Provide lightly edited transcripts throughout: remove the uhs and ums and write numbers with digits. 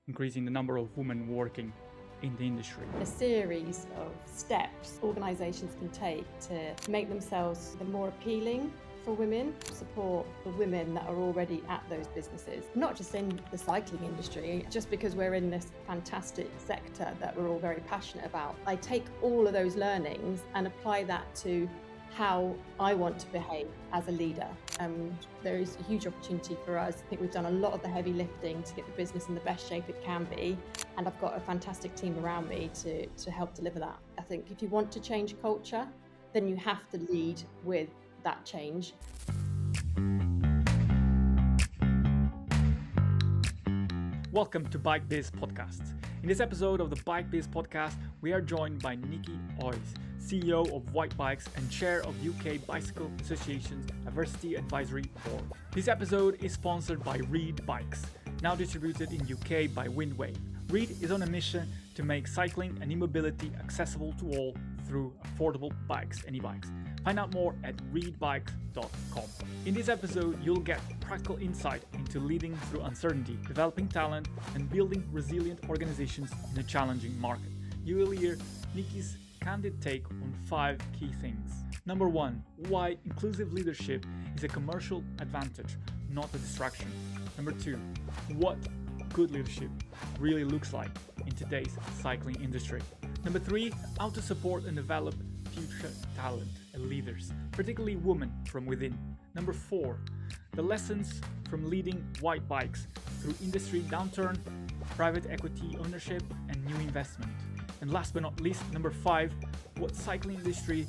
increasing the number of women working in the industry. A series of steps organisations can take to make themselves more appealing for women, support the women that are already at those businesses, not just in the cycling industry, just because we're in this fantastic sector that we're all very passionate about. I take all of those learnings and apply that to how I want to behave as a leader. There is a huge opportunity for us. I think we've done a lot of the heavy lifting to get the business in the best shape it can be, and I've got a fantastic team around me to help deliver that. I think if you want to change culture, then you have to lead with that change. Welcome to BikeBiz Podcast. In this episode of the BikeBiz Podcast, we are joined by Nikki Hawyes, CEO of Whyte Bikes and Chair of UK Bicycle Association's Diversity Advisory Board. This episode is sponsored by Reid Bikes, now distributed in UK by Windwave. Reid is on a mission to make cycling and e-mobility accessible to all through affordable bikes and e-bikes. Find out more at reidbikes.com. In this episode, you'll get practical insight into leading through uncertainty, developing talent, and building resilient organizations in a challenging market. You will hear Nikki's candid take on 5 key things. Number 1, why inclusive leadership is a commercial advantage, not a distraction. Number 2, what good leadership really looks like in today's cycling industry. Number 3, how to support and develop future talent and leaders, particularly women from within. Number 4, the lessons from leading Whyte Bikes through industry downturn, private equity ownership, and new investment. And last but not least, number 5, what cycling industry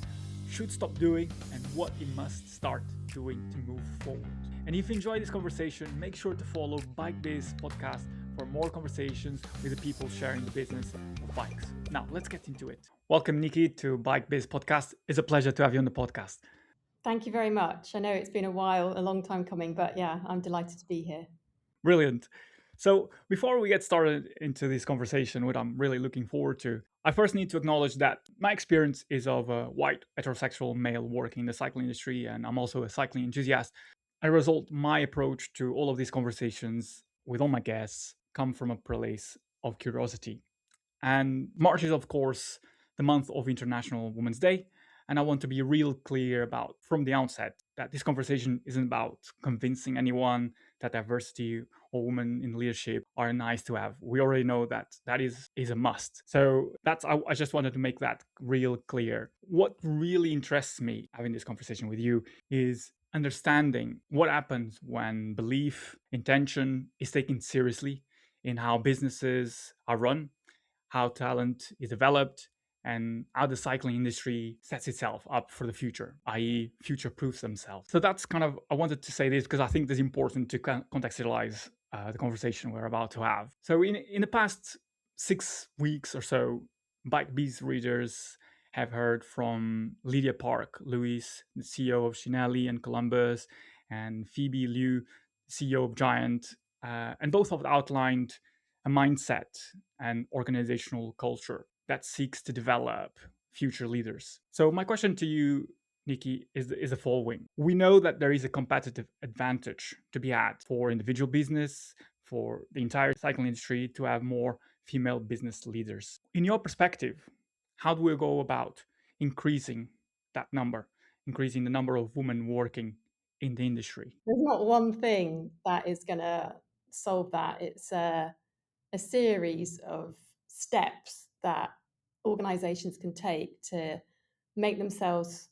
should stop doing and what it must start doing to move forward. And if you enjoy this conversation, make sure to follow BikeBiz Podcast for more conversations with the people sharing the business of bikes. Now, let's get into it. Welcome, Nikki, to BikeBiz Podcast. It's a pleasure to have you on the podcast. Thank you very much. I know it's been a while, a long time coming, but yeah, I'm delighted to be here. Brilliant. So before we get started into this conversation, what I'm really looking forward to, I first need to acknowledge that my experience is of a white heterosexual male working in the cycling industry, and I'm also a cycling enthusiast. As a result, my approach to all of these conversations with all my guests come from a place of curiosity. And March is, of course, the month of International Women's Day. And I want to be real clear about from the outset that this conversation isn't about convincing anyone that diversity or women in leadership are nice to have. We already know that that is a must. So I just wanted to make that real clear. What really interests me having this conversation with you is understanding what happens when belief, intention is taken seriously in how businesses are run, how talent is developed, and how the cycling industry sets itself up for the future, i.e. future-proofs themselves. So that's I wanted to say this because I think it's important to contextualize the conversation we're about to have. So in the past 6 weeks or so, BikeBiz readers have heard from Lydia Park Lewis, the CEO of Chinelli and Columbus, and Phoebe Liu, CEO of Giant, and both have outlined a mindset and organizational culture that seeks to develop future leaders. So my question to you, Nikki, is the following. We know that there is a competitive advantage to be had for individual business, for the entire cycling industry to have more female business leaders. In your perspective, how do we go about increasing that number, increasing the number of women working in the industry? There's not one thing that is going to solve that. It's a series of steps that organizations can take to make themselves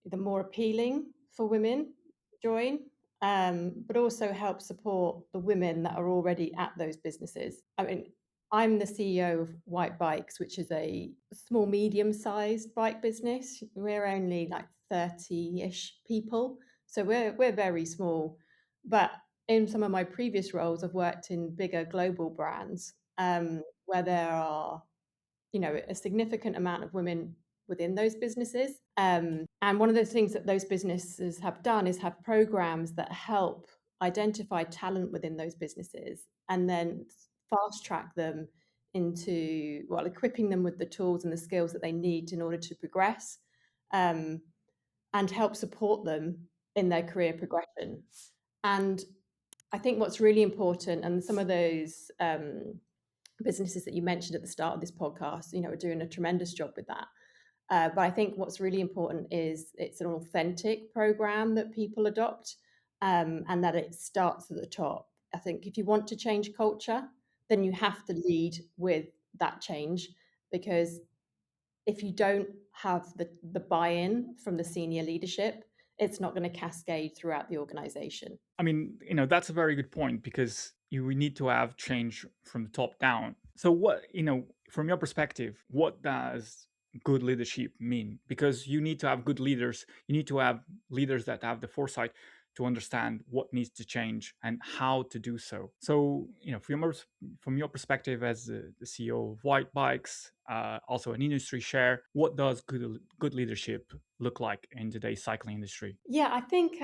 either more appealing for women to join, but also help support the women that are already at those businesses. I mean, I'm the CEO of Whyte Bikes, which is a small, medium-sized bike business. We're only like 30-ish people, so we're very small. But in some of my previous roles, I've worked in bigger global brands where there are, a significant amount of women within those businesses. And one of the things that those businesses have done is have programs that help identify talent within those businesses and then fast track them into, equipping them with the tools and the skills that they need in order to progress and help support them in their career progression. And I think what's really important, and some of those businesses that you mentioned at the start of this podcast, are doing a tremendous job with that. But I think what's really important is it's an authentic program that people adopt, and that it starts at the top. I think if you want to change culture, then you have to lead with that change, because if you don't have the buy-in from the senior leadership, it's not going to cascade throughout the organization. I mean, that's a very good point, because we need to have change from the top down. So what, from your perspective, what does good leadership mean? Because you need to have good leaders. You need to have leaders that have the foresight to understand what needs to change and how to do so. So, from your perspective as the CEO of Whyte Bikes, also an industry share, what does good leadership look like in today's cycling industry? Yeah, I think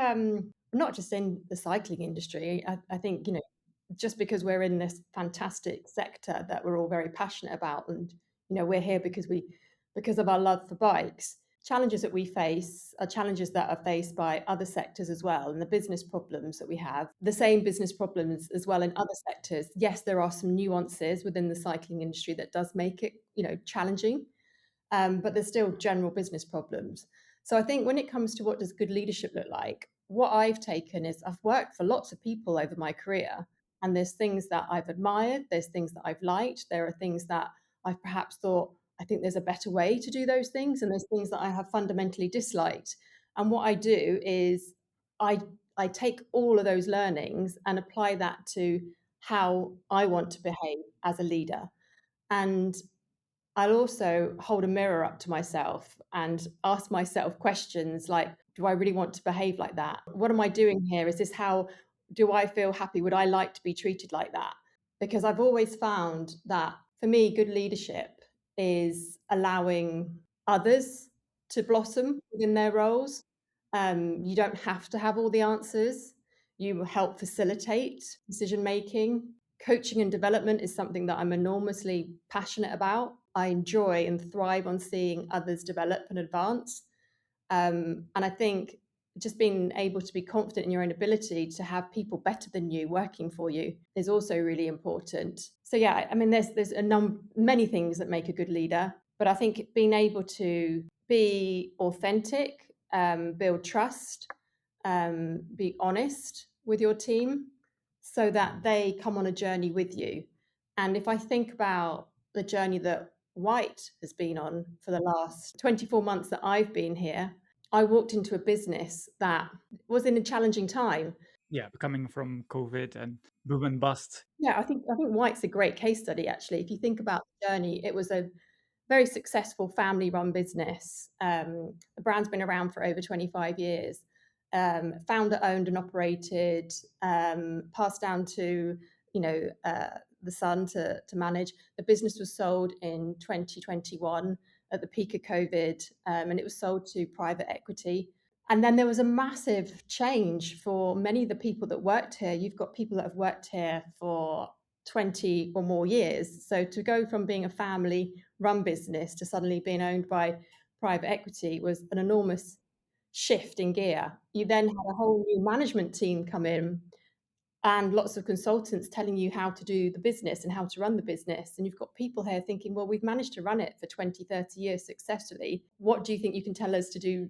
not just in the cycling industry. I think just because we're in this fantastic sector that we're all very passionate about, and we're here because of our love for bikes. Challenges that we face are challenges that are faced by other sectors as well, and the business problems that we have, the same business problems as well in other sectors. Yes, there are some nuances within the cycling industry that does make it challenging, but there's still general business problems. So I think when it comes to what does good leadership look like, what I've taken is I've worked for lots of people over my career, and there's things that I've admired, there's things that I've liked, there are things that I've perhaps thought, I think there's a better way to do those things, and there's things that I have fundamentally disliked. And what I do is I I take all of those learnings and apply that to how I want to behave as a leader. And I'll also hold a mirror up to myself and ask myself questions like, do I really want to behave like that? What am I doing here? Is this how do I feel happy? Would I like to be treated like that? Because I've always found that for me, good leadership is allowing others to blossom within their roles. You don't have to have all the answers. You help facilitate decision making. Coaching and development is something that I'm enormously passionate about. I enjoy and thrive on seeing others develop and advance. And I think just being able to be confident in your own ability to have people better than you working for you is also really important. So yeah, I mean, there's many things that make a good leader, but I think being able to be authentic, build trust, be honest with your team, so that they come on a journey with you. And if I think about the journey that Whyte has been on for the last 24 months that I've been here, I walked into a business that was in a challenging time. Yeah, coming from COVID and boom and bust. Yeah, I think Whyte's a great case study, actually. If you think about the journey, it was a very successful family-run business. The brand's been around for over 25 years. Founder owned and operated, passed down to the son to manage. The business was sold in 2021 at the peak of COVID, and it was sold to private equity. And then there was a massive change for many of the people that worked here. You've got people that have worked here for 20 or more years. So to go from being a family run business to suddenly being owned by private equity was an enormous shift in gear. You then had a whole new management team come in and lots of consultants telling you how to do the business and how to run the business. And you've got people here thinking, well, we've managed to run it for 20, 30 years successfully. What do you think you can tell us to do,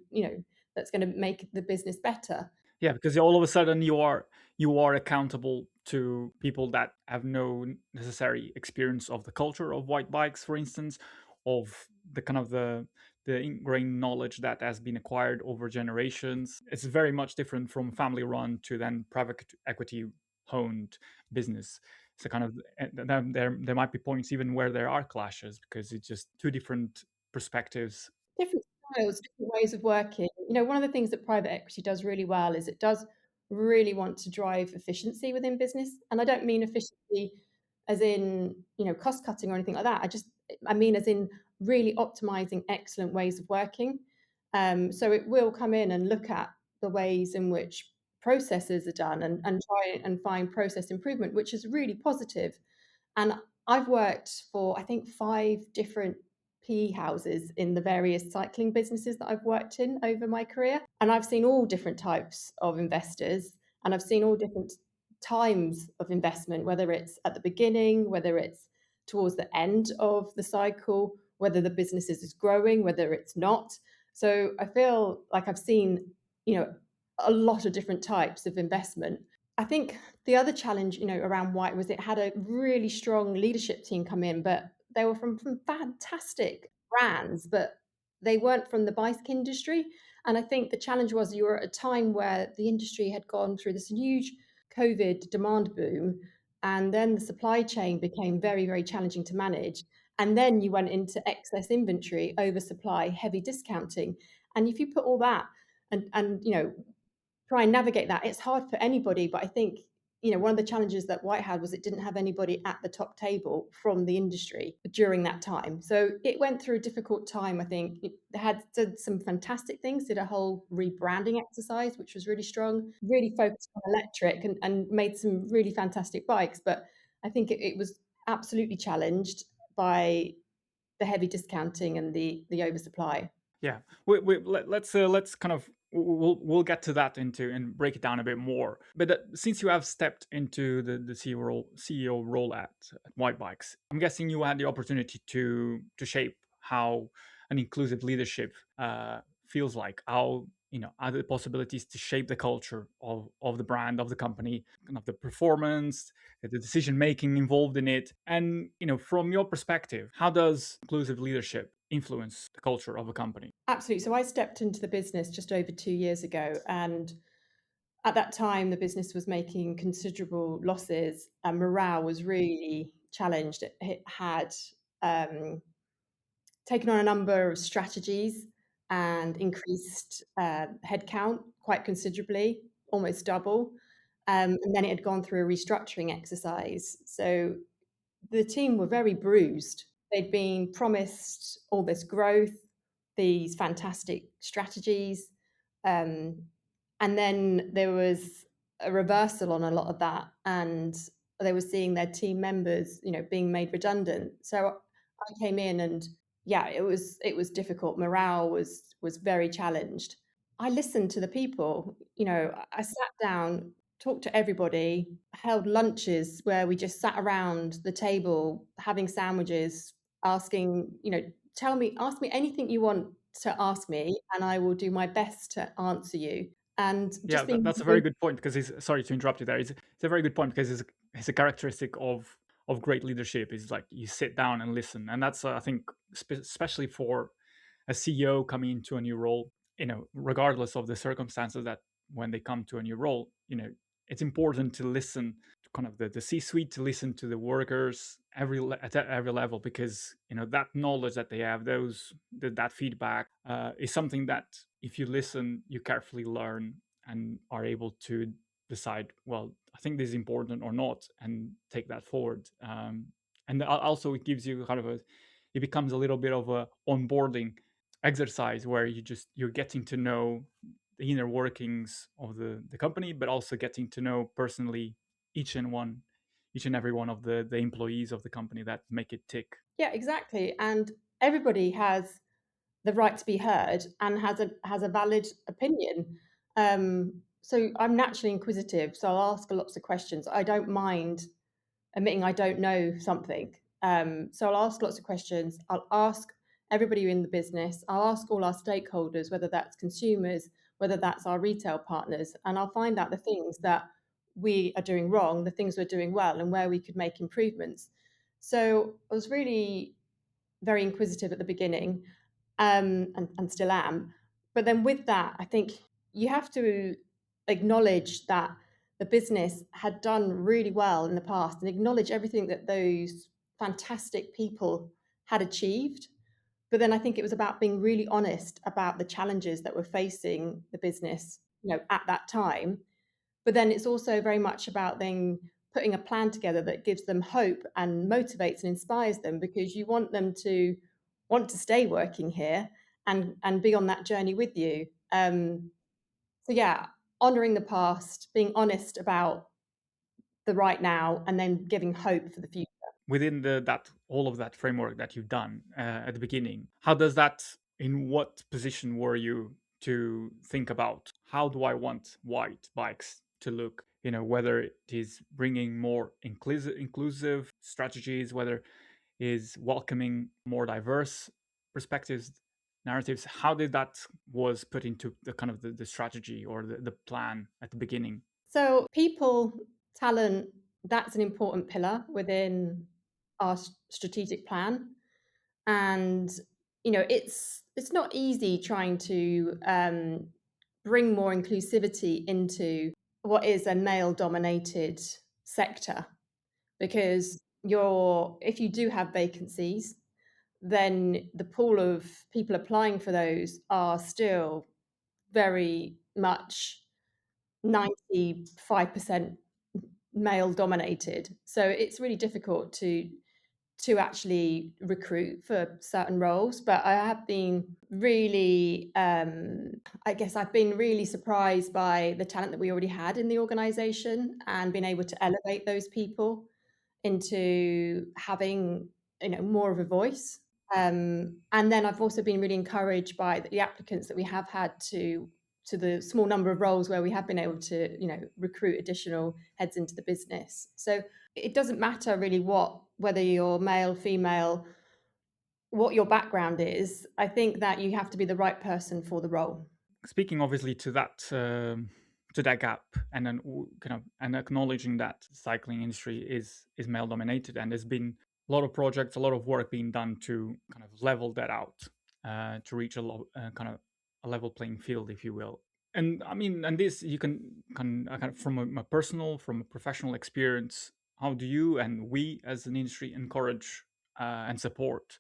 that's going to make the business better? Yeah, because all of a sudden you are accountable to people that have no necessary experience of the culture of Whyte Bikes, for instance, of the kind of the ingrained knowledge that has been acquired over generations. It's very much different from family run to then private equity owned business. So kind of there might be points even where there are clashes, because it's just two different perspectives. Different styles, different ways of working. One of the things that private equity does really well is it does really want to drive efficiency within business. And I don't mean efficiency as in, cost cutting or anything like that. I mean as in really optimizing excellent ways of working. So it will come in and look at the ways in which processes are done, and try and find process improvement, which is really positive. And I've worked for, I think, 5 different PE houses in the various cycling businesses that I've worked in over my career. And I've seen all different types of investors, and I've seen all different times of investment, whether it's at the beginning, whether it's towards the end of the cycle, whether the business is growing, whether it's not. So I feel like I've seen, you know, a lot of different types of investment. I think the other challenge, around Whyte was it had a really strong leadership team come in, but they were from fantastic brands, but they weren't from the bike industry. And I think the challenge was you were at a time where the industry had gone through this huge COVID demand boom, and then the supply chain became very, very challenging to manage. And then you went into excess inventory, oversupply, heavy discounting. And if you put all that and try and navigate that. It's hard for anybody, but I think, one of the challenges that Whyte had was it didn't have anybody at the top table from the industry during that time. So it went through a difficult time, I think. It had did some fantastic things, did a whole rebranding exercise, which was really strong, really focused on electric and made some really fantastic bikes. But I think it was absolutely challenged by the heavy discounting and the oversupply. Yeah, let's kind of we'll get to that into and break it down a bit more. But since you have stepped into the CEO role at Whyte Bikes, I'm guessing you had the opportunity to shape how an inclusive leadership feels like. How are the possibilities to shape the culture of the brand, of the company, kind of the performance, the decision making involved in it, and from your perspective, how does inclusive leadership influence the culture of a company? Absolutely. So I stepped into the business just over 2 years ago, and at that time, the business was making considerable losses, and morale was really challenged. It had um, taken on a number of strategies and increased headcount quite considerably, almost double. And then it had gone through a restructuring exercise. So the team were very bruised. They'd been promised all this growth, these fantastic strategies, um, and then there was a reversal on a lot of that, and they were seeing their team members, being made redundant. So I came in, and yeah, it was difficult. Morale was very challenged. I listened to the people. I sat down, talked to everybody, held lunches where we just sat around the table having sandwiches, asking, ask me anything you want to ask me, and I will do my best to answer you. And Yeah, just being that's a very really. good point because sorry to interrupt you there. It's a very good point because it's a characteristic of great leadership is like you sit down and listen, and that's I think especially for a CEO coming into a new role, regardless of the circumstances that when they come to a new role, it's important to listen to kind of the C-suite, to listen to the workers at every level, because that knowledge that they have, that feedback is something that if you listen, you carefully learn and are able to decide, well, I think this is important or not, and take that forward. And also it gives you kind of it becomes a little bit of a onboarding exercise where you're getting to know the inner workings of the company, but also getting to know personally each and every one of the employees of the company that make it tick. Yeah, exactly. And everybody has the right to be heard and has a valid opinion. So I'm naturally inquisitive, so I'll ask lots of questions. I don't mind admitting I don't know something. So I'll ask lots of questions. I'll ask everybody in the business. I'll ask all our stakeholders, whether that's consumers, whether that's our retail partners, and I'll find out the things that we are doing wrong, the things we're doing well, and where we could make improvements. So I was really very inquisitive at the beginning, and still am. But then with that, I think you have to acknowledge that the business had done really well in the past and acknowledge everything that those fantastic people had achieved. But then I think it was about being really honest about the challenges that were facing the business, at that time. But then it's also very much about then putting a plan together that gives them hope and motivates and inspires them, because you want them to want to stay working here and be on that journey with you. So yeah, honoring the past, being honest about the right now, and then giving hope for the future. Within that all of that framework that you've done at the beginning, how does that, in what position were you to think about how do I want Whyte Bikes to look, whether it is bringing more inclusive strategies, whether is welcoming more diverse perspectives, narratives. How did that was put into the kind of the strategy or the plan at the beginning? So, people, talent, that's an important pillar within our strategic plan. And, it's not easy trying to bring more inclusivity into what is a male dominated sector, because if you do have vacancies, then the pool of people applying for those are still very much 95% male dominated. So it's really difficult to actually recruit for certain roles. But I have been really, I guess I've been really surprised by the talent that we already had in the organization and been able to elevate those people into having, more of a voice. And then I've also been really encouraged by the applicants that we have had to the small number of roles where we have been able to, recruit additional heads into the business. So it doesn't matter really whether you're male, female, what your background is. I think that you have to be the right person for the role. Speaking obviously to that gap, and then kind of and acknowledging that the cycling industry is male dominated, and there's been a lot of projects, a lot of work being done to kind of level that out, to reach kind of a level playing field, if you will. And I mean, and this you can kind of from a personal, from a professional experience. How do you and we as an industry encourage and support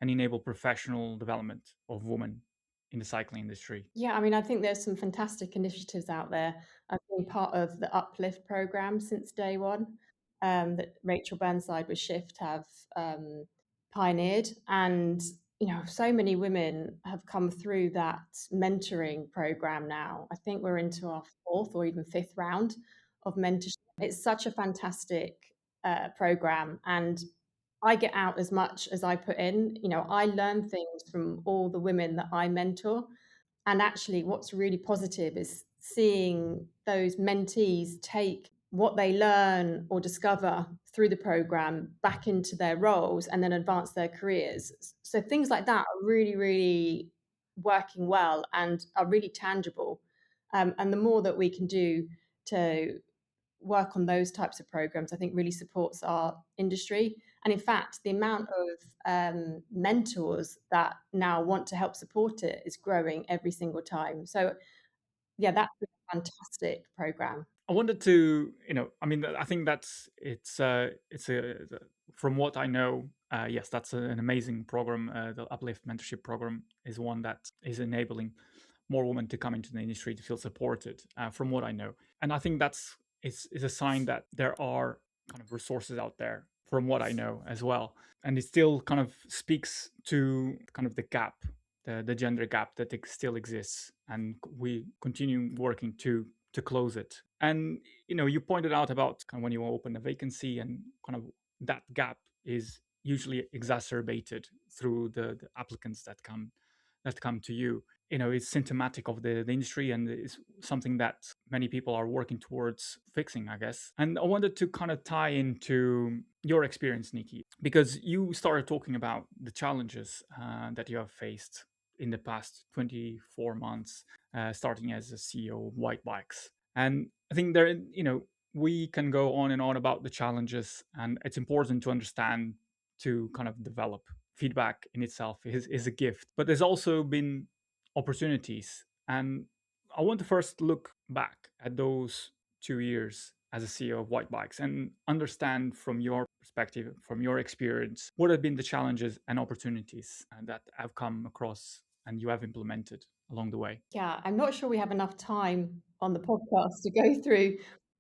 and enable professional development of women in the cycling industry? Yeah, I mean, I think there's some fantastic initiatives out there. I've been part of the Uplift program since day one, that Rachel Burnside with Shift have pioneered. And, so many women have come through that mentoring program now. I think we're into our fourth or even fifth round of mentorship. It's such a fantastic program. And I get out as much as I put in. I learn things from all the women that I mentor. And actually, what's really positive is seeing those mentees take what they learn or discover through the program back into their roles and then advance their careers. So things like that are really, really working well and are really tangible. And the more that we can do to work on those types of programs, I think really supports our industry. And in fact, the amount of mentors that now want to help support it is growing every single time. So, yeah, that's a fantastic program. I wanted to, I mean, I think it's from what I know, yes, that's an amazing program. The Uplift Mentorship Program is one that is enabling more women to come into the industry to feel supported, from what I know. And I think is a sign that there are kind of resources out there, from what I know as well. And it still kind of speaks to kind of the gap, the gender gap that still exists, and we continue working to close it. And you pointed out about kind of when you open a vacancy, and kind of that gap is usually exacerbated through the applicants that come to you. It's symptomatic of the industry, and it's something that many people are working towards fixing, I guess. And I wanted to kind of tie into your experience, Nikki, because you started talking about the challenges that you have faced in the past 24 months, starting as a CEO of Whyte Bikes. And I think we can go on and on about the challenges, and it's important to understand, to kind of develop. Feedback in itself is a gift, but there's also been opportunities. And I want to first look back at those 2 years as a CEO of Whyte Bikes and understand from your perspective, from your experience, what have been the challenges and opportunities that have come across and you have implemented along the way. Yeah, I'm not sure we have enough time on the podcast to go through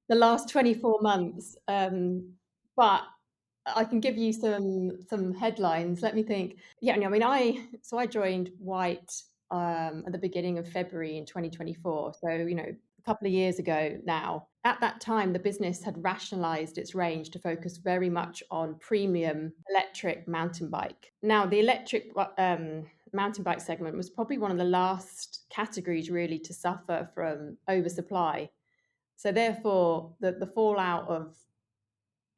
the last 24 months, but I can give you some headlines. Let me think. Yeah, I mean, I joined Whyte at the beginning of February in 2024. So a couple of years ago now. At that time, the business had rationalized its range to focus very much on premium electric mountain bike. Now, the electric mountain bike segment was probably one of the last categories really to suffer from oversupply. So therefore, the fallout of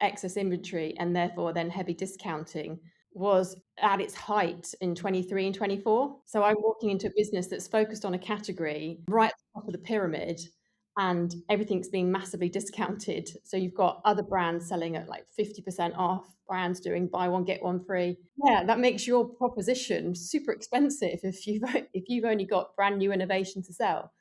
excess inventory and therefore then heavy discounting was at its height in 23 and 24. So I'm walking into a business that's focused on a category right at the top of the pyramid, and everything's being massively discounted. So you've got other brands selling at like 50% off, brands doing buy one get one free. Yeah, that makes your proposition super expensive if you've only got brand new innovation to sell.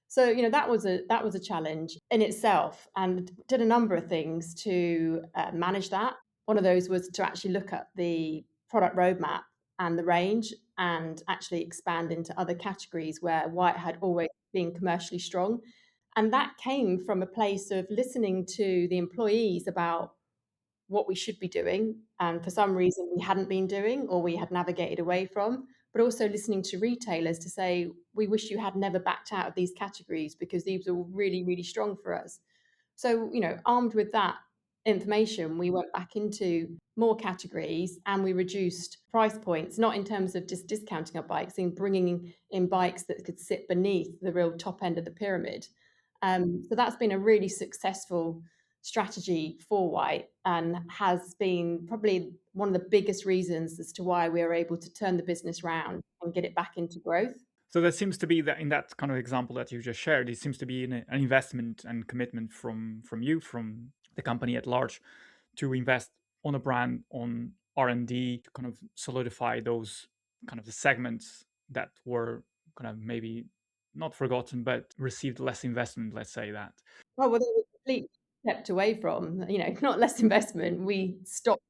So that was a challenge in itself, and did a number of things to manage that. One of those was to actually look at the product roadmap and the range, and actually expand into other categories where Whyte had always been commercially strong. And that came from a place of listening to the employees about what we should be doing, and for some reason we hadn't been doing or we had navigated away from, but also listening to retailers to say, we wish you had never backed out of these categories because these are really, really strong for us. So, armed with that information, we went back into more categories and we reduced price points, not in terms of just discounting our bikes, in bringing in bikes that could sit beneath the real top end of the pyramid. So that's been a really successful strategy for Whyte, and has been probably one of the biggest reasons as to why we are able to turn the business round and get it back into growth. So that seems to be that in that kind of example that you just shared, it seems to be an investment and commitment from you, from the company at large, to invest on a brand, on R&D, to kind of solidify those kind of the segments that were kind of maybe not forgotten but received less investment. Let's say that. Oh, well, they were completely stepped away from, not less investment. We stopped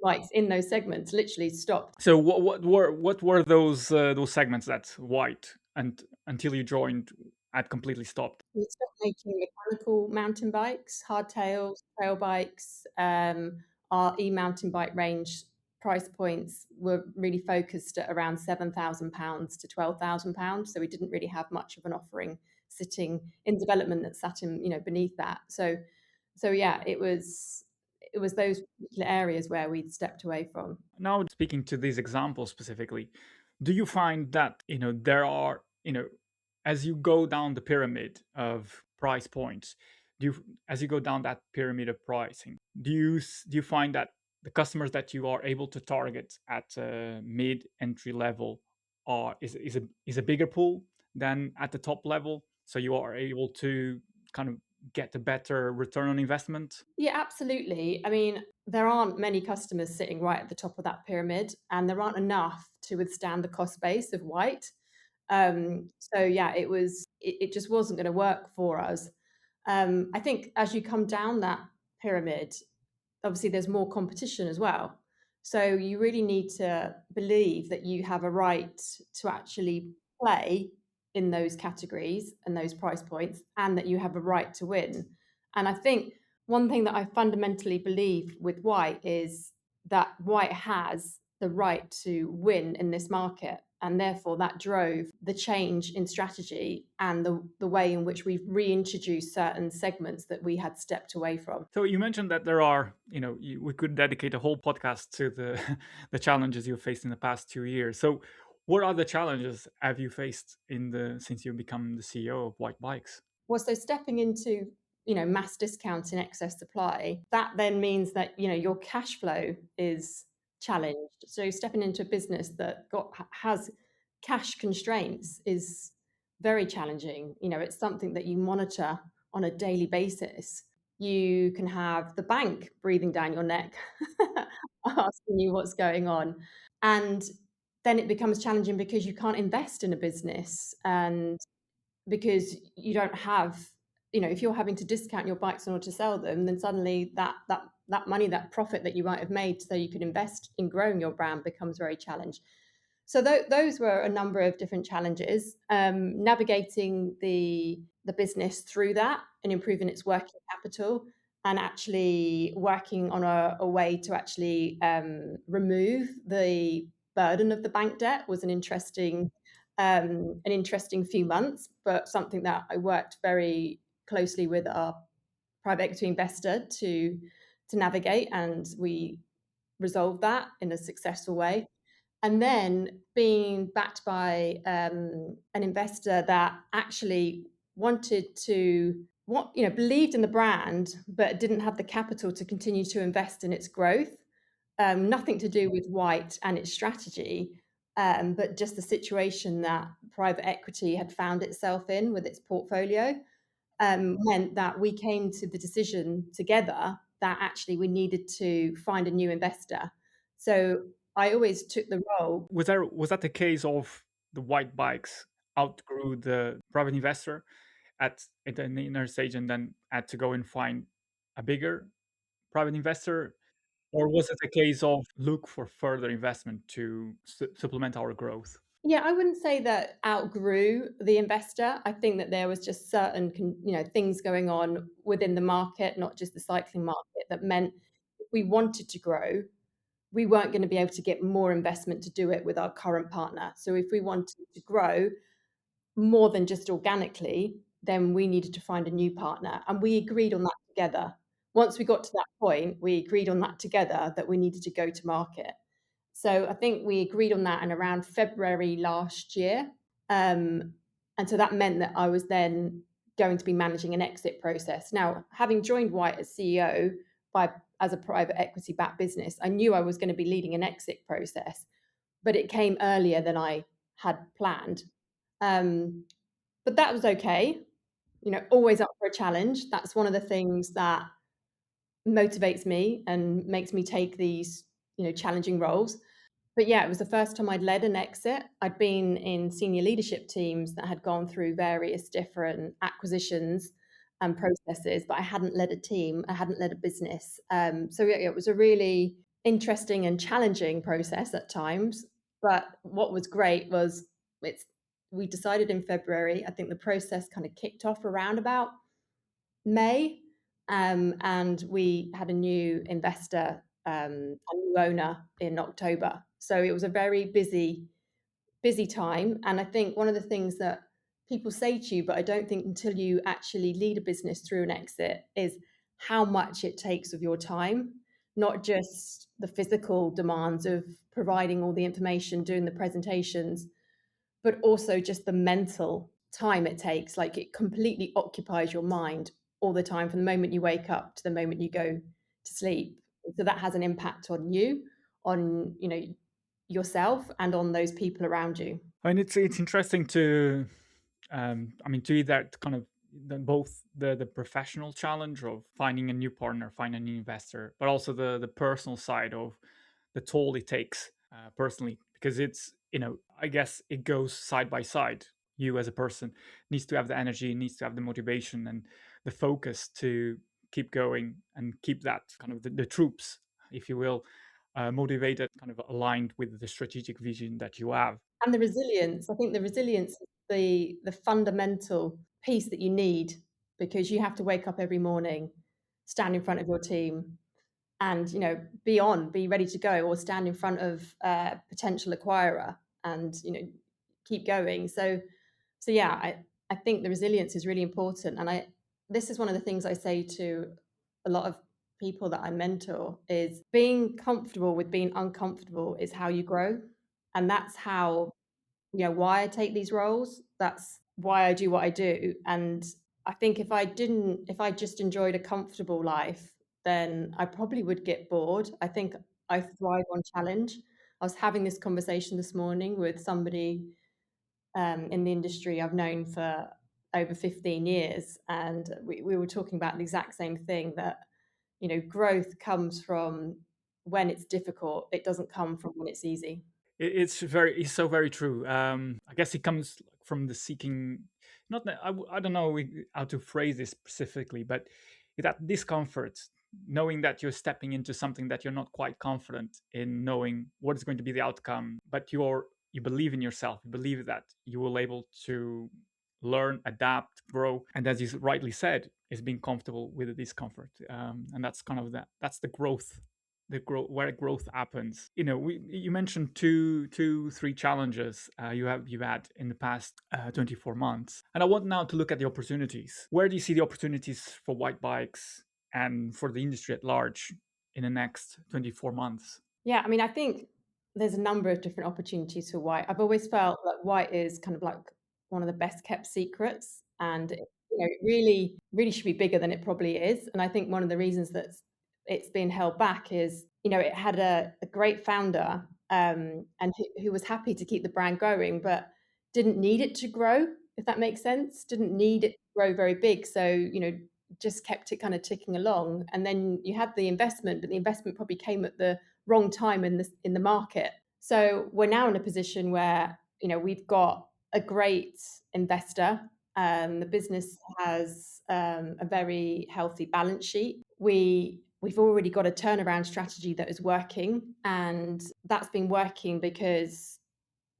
bikes in those segments, literally stopped. So what were those segments that Whyte, and until you joined, had completely stopped? We stopped making mechanical mountain bikes, hardtails, trail bikes. Our e-mountain bike range price points were really focused at around £7,000 to £12,000. So we didn't really have much of an offering sitting in development that sat in, beneath that. So yeah, it was those particular areas where we'd stepped away from. Now, speaking to these examples specifically, do you find that there are as you go down the pyramid of price points, do you as you go down that pyramid of pricing, do you find that the customers that you are able to target at mid entry level is a bigger pool than at the top level, so you are able to kind of get a better return on investment? Yeah, absolutely. I mean, there aren't many customers sitting right at the top of that pyramid, and there aren't enough to withstand the cost base of Whyte. So yeah, it just wasn't going to work for us. I think as you come down that pyramid, obviously there's more competition as well. So you really need to believe that you have a right to actually play in those categories and those price points, and that you have a right to win. And I think one thing that I fundamentally believe with Whyte is that Whyte has the right to win in this market. And therefore, that drove the change in strategy and the way in which we've reintroduced certain segments that we had stepped away from. So you mentioned that there are, we could dedicate a whole podcast to the the challenges you faced in the past 2 years. So what other challenges have you faced since you've become the CEO of Whyte Bikes? Well, so stepping into mass discount in excess supply, that then means that your cash flow is challenged. So stepping into a business that has cash constraints is very challenging. It's something that you monitor on a daily basis. You can have the bank breathing down your neck, asking you what's going on. And then it becomes challenging because you can't invest in a business, and because you don't have, if you're having to discount your bikes in order to sell them, then suddenly that money, that profit that you might have made so you could invest in growing your brand, becomes very challenged. So those were a number of different challenges. Navigating the business through that and improving its working capital, and actually working on a way to actually remove the burden of the bank debt was an interesting few months, but something that I worked very closely with our private equity investor to navigate, and we resolved that in a successful way. And then being backed by an investor that actually wanted to believed in the brand, but didn't have the capital to continue to invest in its growth. Nothing to do with Whyte and its strategy, but just the situation that private equity had found itself in with its portfolio, meant that we came to the decision together that actually we needed to find a new investor. So I always took the role. Was that the case of the Whyte Bikes outgrew the private investor at an inner stage and then had to go and find a bigger private investor? Or was it a case of look for further investment to supplement our growth? Yeah, I wouldn't say that outgrew the investor. I think that there was just certain, things going on within the market, not just the cycling market, that meant if we wanted to grow, we weren't going to be able to get more investment to do it with our current partner. So if we wanted to grow more than just organically, then we needed to find a new partner. And we agreed on that together. Once we got to that point, we agreed on that together that we needed to go to market. So I think we agreed on that in around February last year. And so that meant that I was then going to be managing an exit process. Now, having joined Whyte as CEO as a private equity backed business, I knew I was going to be leading an exit process, but it came earlier than I had planned. But that was okay. Always up for a challenge. That's one of the things that motivates me and makes me take these, challenging roles. But yeah, it was the first time I'd led an exit. I'd been in senior leadership teams that had gone through various different acquisitions and processes, but I hadn't led a team. I hadn't led a business. So yeah, it was a really interesting and challenging process at times. But what was great was we decided in February. I think the process kind of kicked off around about May, and we had a new investor, a new owner in October. So it was a very busy time. And I think one of the things that people say to you, but I don't think until you actually lead a business through an exit, is how much it takes of your time, not just the physical demands of providing all the information, doing the presentations, but also just the mental time it takes. Like, it completely occupies your mind all the time from the moment you wake up to the moment you go to sleep. So that has an impact on you, on yourself, and on those people around you. And it's interesting to, to eat that kind of both the professional challenge of finding a new partner, finding a new investor, but also the personal side of the toll it takes personally, because it's I guess it goes side by side. You as a person needs to have the energy, needs to have the motivation and the focus to keep going and keep that kind of the troops, if you will, motivated, kind of aligned with the strategic vision that you have. And the resilience. I think the resilience is the fundamental piece that you need, because you have to wake up every morning, stand in front of your team, and be ready to go, or stand in front of a potential acquirer and keep going. So yeah, I think the resilience is really important. And this is one of the things I say to a lot of people that I mentor, is being comfortable with being uncomfortable is how you grow. And that's how, why I take these roles. That's why I do what I do. And I think if I just enjoyed a comfortable life, then I probably would get bored. I think I thrive on challenge. I was having this conversation this morning with somebody in the industry I've known for over 15 years. And we were talking about the exact same thing, that, growth comes from when it's difficult. It doesn't come from when it's easy. It's so very true. I guess it comes from the seeking, not that I don't know how to phrase this specifically, but that discomfort, knowing that you're stepping into something that you're not quite confident in, knowing what is going to be the outcome, but you believe in yourself, you believe that you will able to learn, adapt, grow, and as you rightly said, is being comfortable with the discomfort, and that's kind of that's the growth, where growth happens. You mentioned three challenges you've had in the past 24 months, and I want now to look at the opportunities. Where do you see the opportunities for Whyte Bikes and for the industry at large in the next 24 months? Yeah, I mean, I think there's a number of different opportunities for Whyte. I've always felt that Whyte is kind of like one of the best kept secrets, and it really should be bigger than it probably is. And I think one of the reasons that it's been held back is, it had a great founder, and who was happy to keep the brand growing, but didn't need it to grow, if that makes sense. Didn't need it to grow very big. So, just kept it kind of ticking along. And then you had the investment, but the investment probably came at the wrong time in the market. So we're now in a position where, we've got a great investor. The business has a very healthy balance sheet. We've already got a turnaround strategy that is working, and that's been working because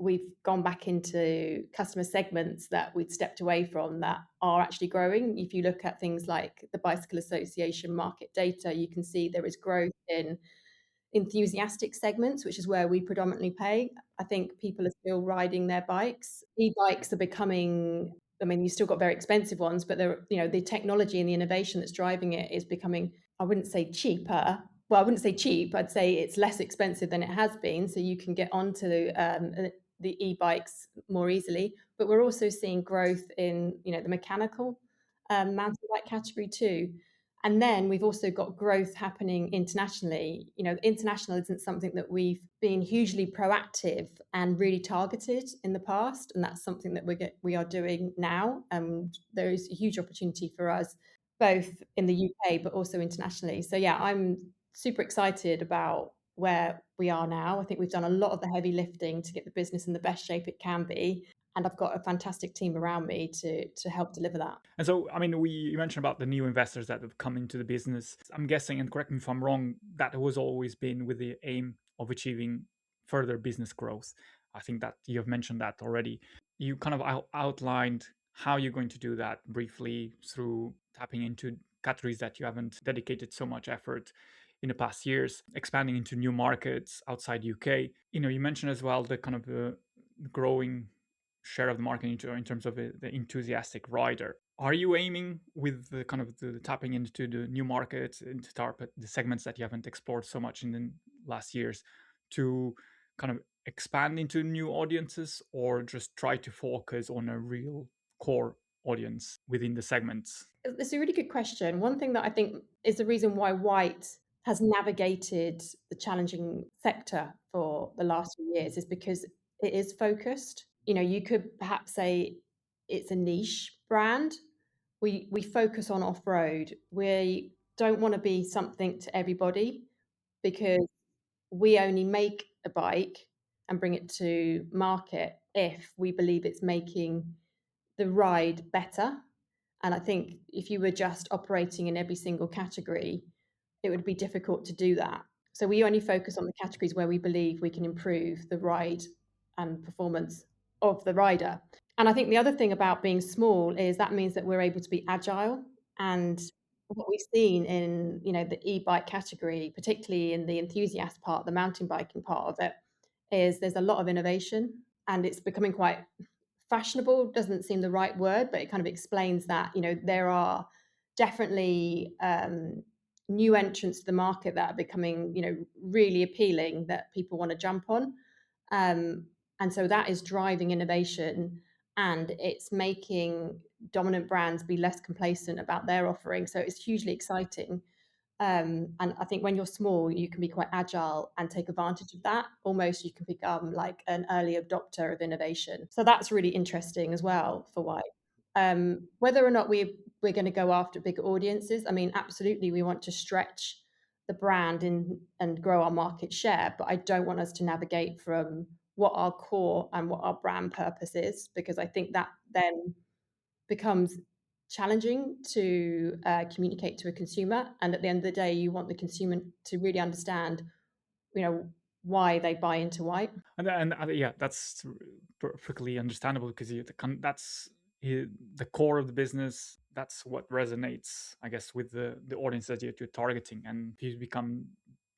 we've gone back into customer segments that we'd stepped away from that are actually growing. If you look at things like the Bicycle Association market data, you can see there is growth in enthusiastic segments, which is where we predominantly play. I think people are still riding their bikes. E-bikes are becoming, I mean, you still got very expensive ones, but they're, the technology and the innovation that's driving it is becoming, I wouldn't say cheaper. Well, I wouldn't say cheap. I'd say it's less expensive than it has been. So you can get onto the e-bikes more easily. But we're also seeing growth in, the mechanical mountain bike category too. And then we've also got growth happening internationally. International isn't something that we've been hugely proactive and really targeted in the past, and that's something that we are doing now. And there is a huge opportunity for us, both in the UK but also internationally. So yeah, I'm super excited about where we are now. I think we've done a lot of the heavy lifting to get the business in the best shape it can be. And I've got a fantastic team around me to help deliver that. And so, I mean, you mentioned about the new investors that have come into the business. I'm guessing, and correct me if I'm wrong, that has always been with the aim of achieving further business growth. I think that you have mentioned that already. You kind of outlined how you're going to do that briefly through tapping into categories that you haven't dedicated so much effort in the past years, expanding into new markets outside UK. You mentioned as well the kind of growing share of the market in terms of the enthusiastic rider. Are you aiming with the kind of the tapping into the new markets, into the segments that you haven't explored so much in the last years, to kind of expand into new audiences, or just try to focus on a real core audience within the segments? It's a really good question. One thing that I think is the reason why Whyte has navigated the challenging sector for the last few years is because it is focused. You could perhaps say it's a niche brand. We focus on off-road. We don't want to be something to everybody, because we only make a bike and bring it to market if we believe it's making the ride better. And I think if you were just operating in every single category, it would be difficult to do that. So we only focus on the categories where we believe we can improve the ride and performance of the rider. And I think the other thing about being small is that means that we're able to be agile. And what we've seen in, the e-bike category, particularly in the enthusiast part, the mountain biking part of it, is there's a lot of innovation, and it's becoming quite fashionable. Doesn't seem the right word, but it kind of explains that, there are definitely new entrants to the market that are becoming, really appealing, that people want to jump on. And so that is driving innovation, and it's making dominant brands be less complacent about their offering. So it's hugely exciting. And I think when you're small, you can be quite agile and take advantage of that. Almost you can become like an early adopter of innovation. So that's really interesting as well for Whyte. Whether or not we're going to go after bigger audiences, I mean, absolutely, we want to stretch the brand and grow our market share, but I don't want us to navigate from what our core and what our brand purpose is, because I think that then becomes challenging to communicate to a consumer. And at the end of the day, you want the consumer to really understand, why they buy into Whyte. And yeah, that's perfectly understandable, because that's the core of the business. That's what resonates, I guess, with the audience that you're targeting. And if you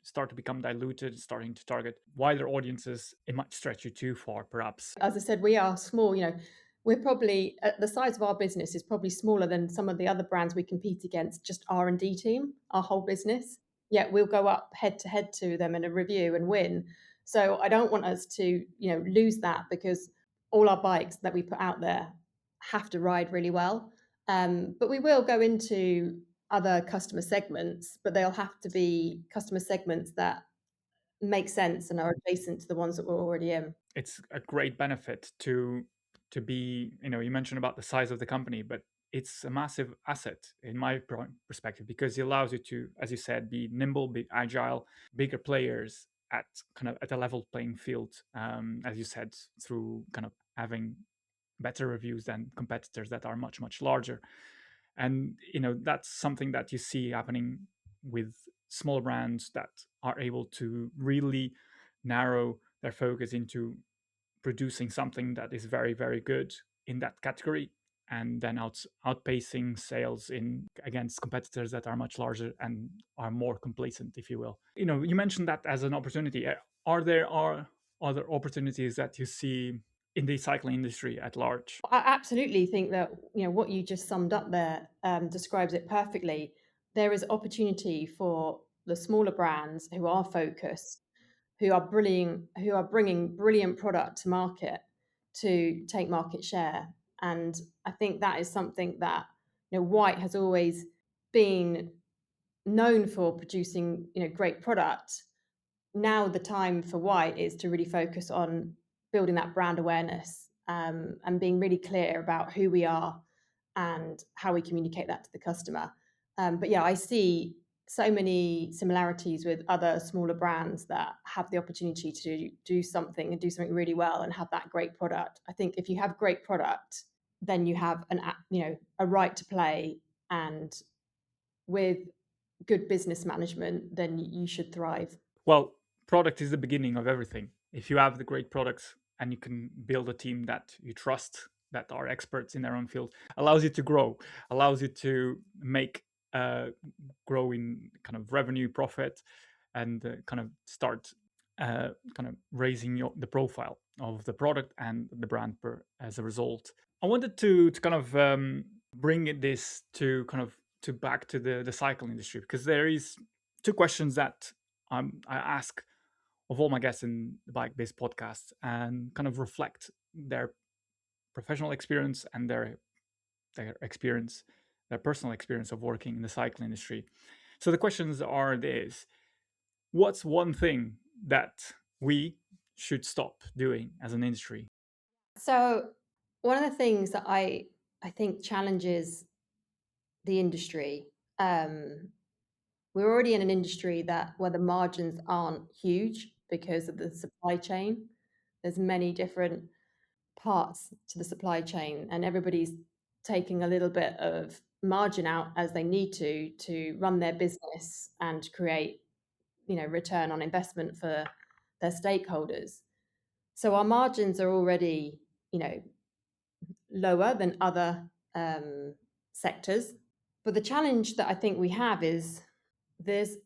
start to become diluted, starting to target wider audiences, it might stretch you too far, perhaps. As I said, we are small. We're probably, the size of our business is probably smaller than some of the other brands we compete against, just R&D team, our whole business. Yet we'll go up head to head to them in a review and win. So I don't want us to, lose that, because all our bikes that we put out there have to ride really well. But we will go into other customer segments, but they'll have to be customer segments that make sense and are adjacent to the ones that we're already in. It's a great benefit to be, you mentioned about the size of the company, but it's a massive asset in my perspective, because it allows you to, as you said, be nimble, be agile, bigger players at kind of at a level playing field, as you said, through kind of having better reviews than competitors that are much much larger. And that's something that you see happening with small brands that are able to really narrow their focus into producing something that is very very good in that category, and then outpacing sales in against competitors that are much larger and are more complacent, if you will. You mentioned that as an opportunity. Are other opportunities that you see in the cycling industry at large? I absolutely think that what you just summed up there describes it perfectly. There is opportunity for the smaller brands who are focused, who are brilliant, who are bringing brilliant product to market to take market share. And I think that is something that Whyte has always been known for producing great product. Now the time for Whyte is to really focus on building that brand awareness, and being really clear about who we are and how we communicate that to the customer. But yeah, I see so many similarities with other smaller brands that have the opportunity to do something and do something really well and have that great product. I think if you have great product, then you have a right to play, and with good business management, then you should thrive. Well, product is the beginning of everything. If you have the great products and you can build a team that you trust, that are experts in their own field, allows you to grow, allows you to make grow in kind of revenue, profit, and kind of start kind of raising the profile of the product and the brand as a result. I wanted to kind of bring this to kind of to back to the cycle industry, because there is two questions that I ask of all my guests in the BikeBiz podcast, and kind of reflect their professional experience and their experience, their personal experience of working in the cycle industry. So the questions are this: what's one thing that we should stop doing as an industry? So one of the things that I think challenges the industry, we're already in an industry that where the margins aren't huge because of the supply chain. There's many different parts to the supply chain, and everybody's taking a little bit of margin out as they need to run their business and create return on investment for their stakeholders. So our margins are already lower than other sectors. But the challenge that I think we have is there's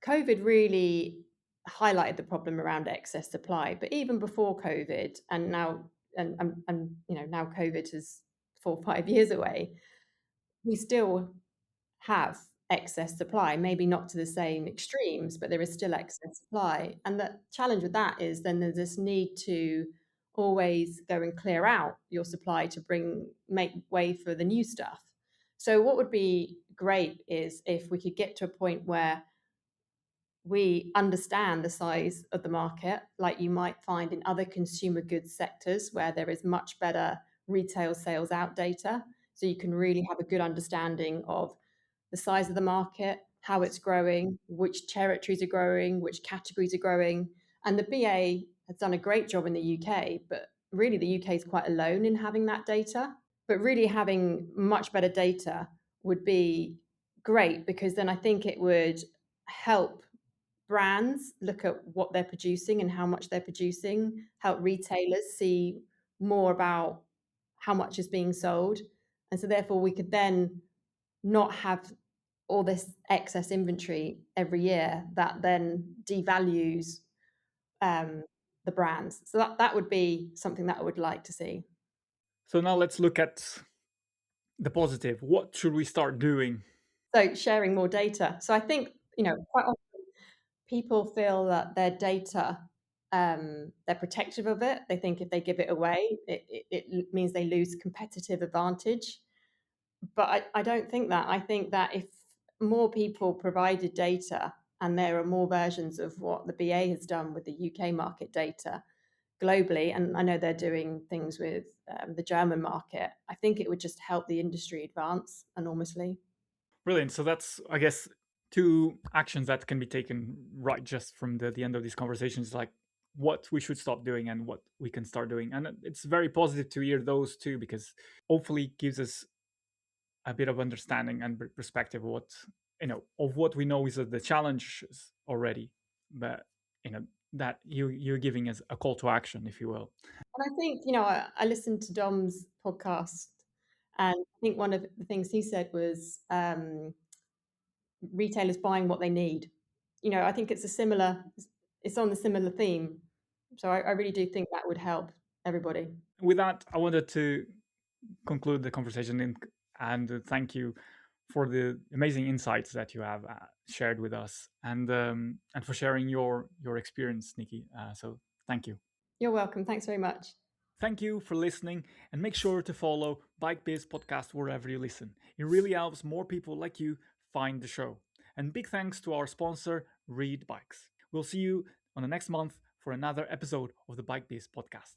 COVID really highlighted the problem around excess supply. But even before COVID, and now now COVID is 4 or 5 years away, we still have excess supply, maybe not to the same extremes, but there is still excess supply. And the challenge with that is then there's this need to always go and clear out your supply to make way for the new stuff. So what would be great is if we could get to a point where we understand the size of the market, like you might find in other consumer goods sectors where there is much better retail sales out data. So you can really have a good understanding of the size of the market, how it's growing, which territories are growing, which categories are growing. And the BA has done a great job in the UK, but really the UK is quite alone in having that data. But really having much better data would be great, because then I think it would help brands look at what they're producing and how much they're producing, help retailers see more about how much is being sold. And so therefore we could then not have all this excess inventory every year that then devalues the brands. So that would be something that I would like to see. So now let's look at the positive. What should we start doing? So sharing more data. So I think, quite often people feel that their data, they're protective of it. They think if they give it away, it means they lose competitive advantage. But I don't think that. I think that if more people provided data, and there are more versions of what the BA has done with the UK market data globally, and I know they're doing things with the German market, I think it would just help the industry advance enormously. Brilliant. So that's, I guess, two actions that can be taken right just from the end of these conversations, like what we should stop doing and what we can start doing. And it's very positive to hear those two, because hopefully it gives us a bit of understanding and perspective of what, of what we know is the challenges already, but that you're giving us a call to action, if you will. And I think, I listened to Dom's podcast, and I think one of the things he said was retailers buying what they need. I think it's on the similar theme. So I really do think that would help everybody. With that, I wanted to conclude the conversation and thank you for the amazing insights that you have shared with us, and for sharing your experience, Nikki. So thank you. You're welcome. Thanks very much. Thank you for listening, and make sure to follow BikeBiz Podcast wherever you listen. It really helps more people like you find the show. And big thanks to our sponsor, Reid Bikes. We'll see you on the next month for another episode of the BikeBiz Podcast.